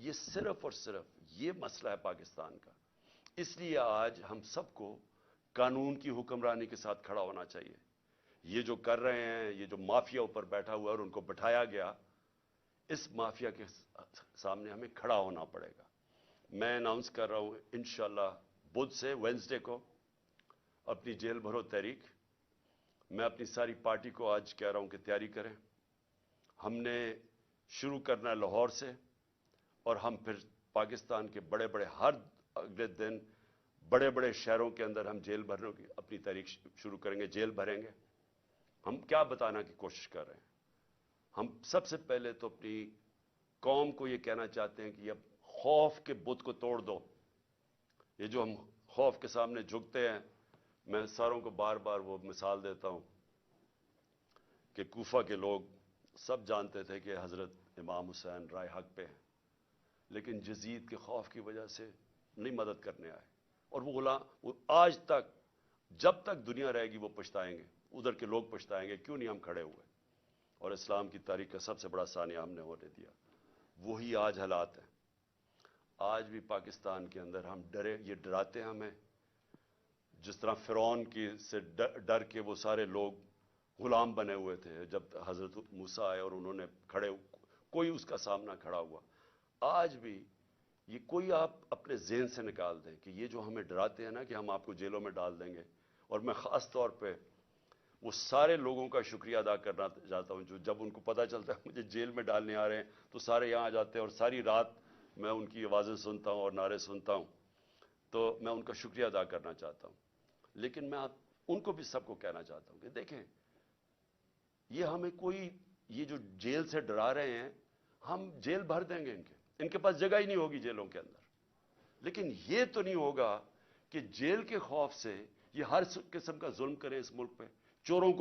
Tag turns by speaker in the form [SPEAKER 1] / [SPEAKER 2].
[SPEAKER 1] یہ صرف اور صرف یہ مسئلہ ہے پاکستان کا. اس لیے آج ہم سب کو قانون کی حکمرانی کے ساتھ کھڑا ہونا چاہیے. یہ جو کر رہے ہیں، یہ جو مافیا اوپر بیٹھا ہوا ہے اور ان کو بٹھایا گیا، اس مافیا کے سامنے ہمیں کھڑا ہونا پڑے گا. میں اناؤنس کر رہا ہوں انشاءاللہ بدھ سے وینسڈے کو اپنی جیل بھرو تحریک. میں اپنی ساری پارٹی کو آج کہہ رہا ہوں کہ تیاری کریں. ہم نے شروع کرنا ہے لاہور سے، اور ہم پھر پاکستان کے بڑے بڑے ہر اگلے دن بڑے بڑے شہروں کے اندر ہم جیل بھرنے کی اپنی تحریک شروع کریں گے، جیل بھریں گے. ہم کیا بتانا کی کوشش کر رہے ہیں؟ ہم سب سے پہلے تو اپنی قوم کو یہ کہنا چاہتے ہیں کہ اب خوف کے بت کو توڑ دو. یہ جو ہم خوف کے سامنے جھکتے ہیں، میں ساروں کو بار بار وہ مثال دیتا ہوں کہ کوفہ کے لوگ سب جانتے تھے کہ حضرت امام حسین رائے حق پہ ہیں، لیکن یزید کے خوف کی وجہ سے نہیں مدد کرنے آئے. اور وہ آج تک جب تک دنیا رہے گی وہ پچھتائیں گے، ادھر کے لوگ پچھتائیں گے کیوں نہیں ہم کھڑے ہوئے. اور اسلام کی تاریخ کا سب سے بڑا سانیہ ہم نے ہونے دیا. وہی آج حالات ہیں. آج بھی پاکستان کے اندر ہم ڈرے، یہ ڈراتے ہیں ہمیں. جس طرح فرعون کی سے ڈر کے وہ سارے لوگ غلام بنے ہوئے تھے جب حضرت موسیٰ آئے اور انہوں نے کوئی اس کا سامنا کھڑا ہوا. آج بھی یہ کوئی آپ اپنے ذہن سے نکال دیں کہ یہ جو ہمیں ڈراتے ہیں نا کہ ہم آپ کو جیلوں میں ڈال دیں گے. اور میں خاص طور پہ وہ سارے لوگوں کا شکریہ ادا کرنا چاہتا ہوں جو جب ان کو پتہ چلتا ہے مجھے جیل میں ڈالنے آ رہے ہیں تو سارے یہاں آ جاتے ہیں اور ساری رات میں ان کی آوازیں سنتا ہوں اور نعرے سنتا ہوں. تو میں ان کا شکریہ ادا کرنا چاہتا ہوں. لیکن میں ان کو بھی سب کو کہنا چاہتا ہوں کہ دیکھیں، یہ ہمیں یہ جو جیل سے ڈرا رہے ہیں، ہم جیل بھر دیں گے. ان کے پاس جگہ ہی نہیں ہوگی جیلوں کے اندر. لیکن یہ تو نہیں ہوگا کہ جیل کے خوف سے یہ ہر قسم کا ظلم کریں اس ملک پہ. چوروں کو